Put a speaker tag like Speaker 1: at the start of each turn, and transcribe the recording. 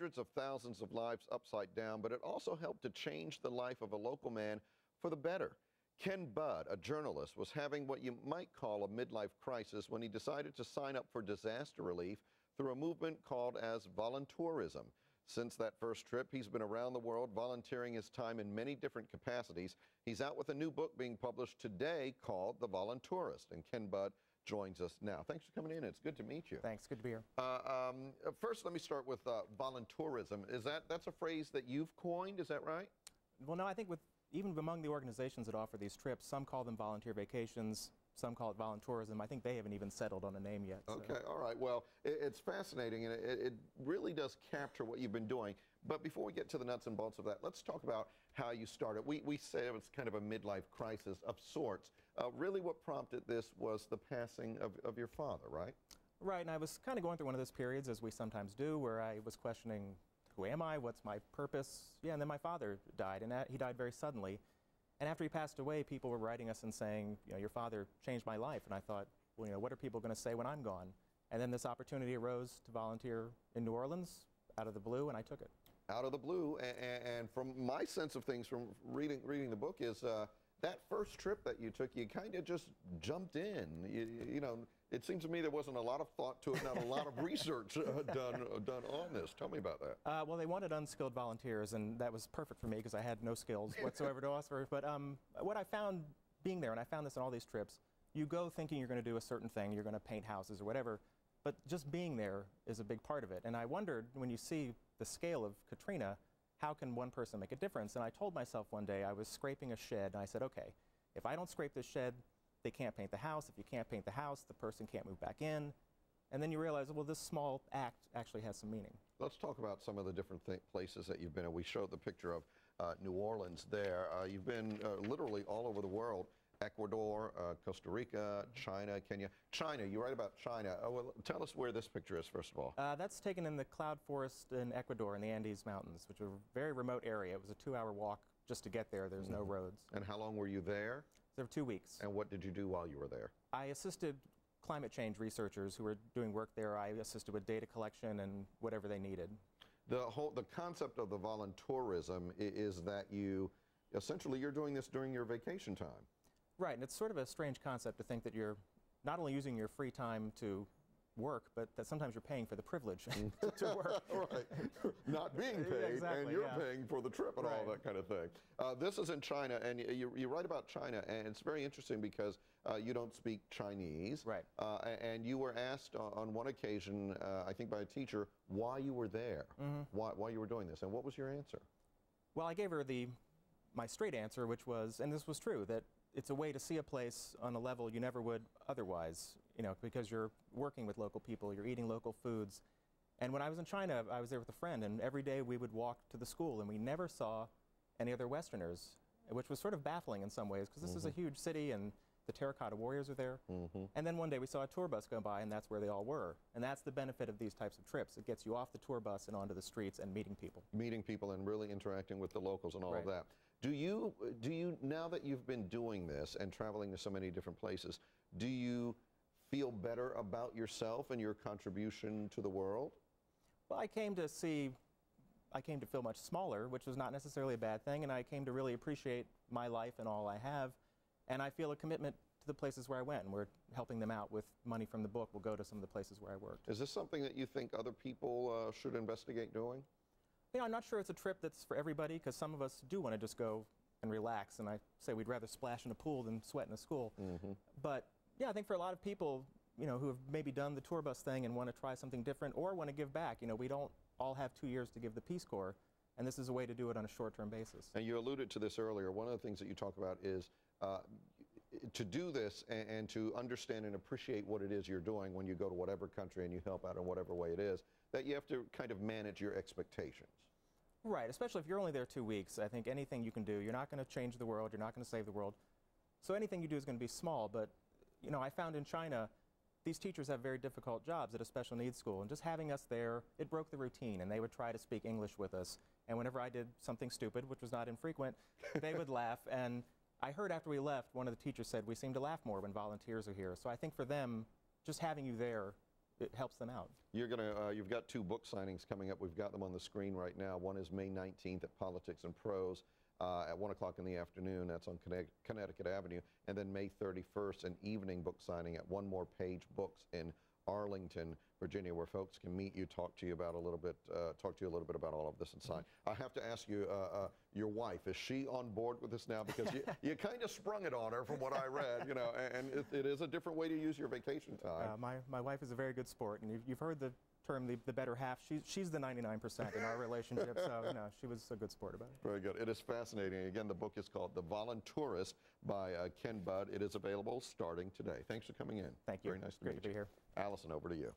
Speaker 1: hundreds of thousands of lives upside down, but it also helped to change the life of a local man for the better. Ken Budd, a journalist, was having what you might call a midlife crisis when he decided to sign up for disaster relief through a movement called as Voluntourism. Since that first trip, he's been around the world volunteering his time in many different capacities. He's out with a new book being published today called The Voluntourist, and Ken Budd joins us now. Thanks for coming in. It's good to meet you.
Speaker 2: Thanks. Good to be here.
Speaker 1: First, let me start with voluntourism. That's a phrase that you've coined? Is that right?
Speaker 2: Well, no, I think even among the organizations that offer these trips, some call them volunteer vacations, some call it voluntourism. I think they haven't even settled on a name yet. So.
Speaker 1: Okay, all right. Well, it's fascinating, and it really does capture what you've been doing. But before we get to the nuts and bolts of that, let's talk about how you started. We say it was kind of a midlife crisis of sorts. Really what prompted this was the passing of your father, right?
Speaker 2: Right, and I was kind of going through one of those periods, as we sometimes do, where I was questioning, who am I? What's my purpose? Yeah, and then my father died, and he died very suddenly. And after he passed away, people were writing us and saying, you know, your father changed my life. And I thought, well, you know, what are people going to say when I'm gone? And then this opportunity arose to volunteer in New Orleans out of the blue, and I took it. Out
Speaker 1: of the blue, and from my sense of things from reading the book is that first trip that you took, you kind of just jumped in. You know, it seems to me there wasn't a lot of thought to it, not a lot of research done on this. Tell me about that.
Speaker 2: Well, they wanted unskilled volunteers, and that was perfect for me because I had no skills whatsoever to offer. But what I found being there, and I found this on all these trips, you go thinking you're going to do a certain thing, you're going to paint houses or whatever, but just being there is a big part of it. And I wondered, when you see the scale of Katrina, how can one person make a difference? And I told myself one day, I was scraping a shed, and I said, okay, if I don't scrape this shed, they can't paint the house. If you can't paint the house, the person can't move back in. And then you realize, well, this small act actually has some meaning.
Speaker 1: Let's talk about some of the different places that you've been. We showed the picture of New Orleans there. You've been literally all over the world. Ecuador, Costa Rica, China, Kenya. China, you write about China. Well, tell us where this picture is, first of all.
Speaker 2: That's taken in the cloud forest in Ecuador in the Andes Mountains, which is a very remote area. It was a 2-hour walk just to get there. There's no roads.
Speaker 1: And how long were you there?
Speaker 2: There for 2 weeks.
Speaker 1: And what did you do while you were there?
Speaker 2: I assisted climate change researchers who were doing work there. I assisted with data collection and whatever they needed.
Speaker 1: The concept of the voluntourism is that essentially you're doing this during your vacation time.
Speaker 2: Right, and it's sort of a strange concept to think that you're not only using your free time to work, but that sometimes you're paying for the privilege to work.
Speaker 1: Right, not being paid,
Speaker 2: exactly,
Speaker 1: and you're paying for the trip and all that kind of thing. This is in China, and you write about China, and it's very interesting because you don't speak Chinese.
Speaker 2: Right.
Speaker 1: And you were asked on one occasion, I think by a teacher, why you were there, why you were doing this, and what was your answer?
Speaker 2: Well, I gave her my straight answer, which was, and this was true, that it's a way to see a place on a level you never would otherwise, you know, because you're working with local people, you're eating local foods. And when I was in China, I was there with a friend, and every day we would walk to the school, and we never saw any other Westerners, which was sort of baffling in some ways, because this is a huge city, and the terracotta warriors are there. And then one day we saw a tour bus go by, and that's where they all were. And that's the benefit of these types of trips. It gets you off the tour bus and onto the streets and meeting people. Meeting
Speaker 1: people and really interacting with the locals and all of that. Do you, now that you've been doing this and traveling to so many different places, do you feel better about yourself and your contribution to the world?
Speaker 2: Well, I came to feel much smaller, which was not necessarily a bad thing, and I came to really appreciate my life and all I have. And I feel a commitment to the places where I went, and we're helping them out with money from the book. We'll go to some of the places where I worked.
Speaker 1: Is this something that you think other people should investigate doing?
Speaker 2: You know, I'm not sure it's a trip that's for everybody, because some of us do want to just go and relax, and I say we'd rather splash in a pool than sweat in a school. But yeah, I think for a lot of people, you know, who have maybe done the tour bus thing and want to try something different or want to give back, you know, we don't all have 2 years to give the Peace Corps, and this is a way to do it on a short-term basis.
Speaker 1: And you alluded to this earlier. One of the things that you talk about is to do this and to understand and appreciate what it is you're doing when you go to whatever country and you help out in whatever way it is, that you have to kind of manage your expectations.
Speaker 2: Right, especially if you're only there 2 weeks. I think anything you can do, you're not going to change the world, you're not going to save the world. So anything you do is going to be small, but you know, I found in China, these teachers have very difficult jobs at a special needs school, and just having us there, it broke the routine, and they would try to speak English with us. And whenever I did something stupid, which was not infrequent, they would laugh. And I heard after we left, one of the teachers said, we seem to laugh more when volunteers are here. So I think for them, just having you there it helps them out.
Speaker 1: You've got 2 book signings coming up. We've got them on the screen right now. One is May 19th at Politics and Prose at 1 o'clock in the afternoon. That's on Connecticut Avenue. And then May 31st, an evening book signing at One More Page Books in Arlington, Virginia, where folks can meet you, talk to you about a little bit about all of this and sign. I have to ask you, your wife, is she on board with this now? Because you kind of sprung it on her from what I read, you know, and it is a different way to use your vacation time.
Speaker 2: My wife is a very good sport, and you've heard the term the better half. She's the 99% in our relationship, so you know, she was a good sport about it.
Speaker 1: Very good. It is fascinating. Again, the book is called The Voluntourist by Ken Budd. It is available starting today. Thanks for coming in.
Speaker 2: Thank you.
Speaker 1: Very nice to
Speaker 2: Great
Speaker 1: meet
Speaker 2: to
Speaker 1: you.
Speaker 2: be here.
Speaker 1: Allison, over to you.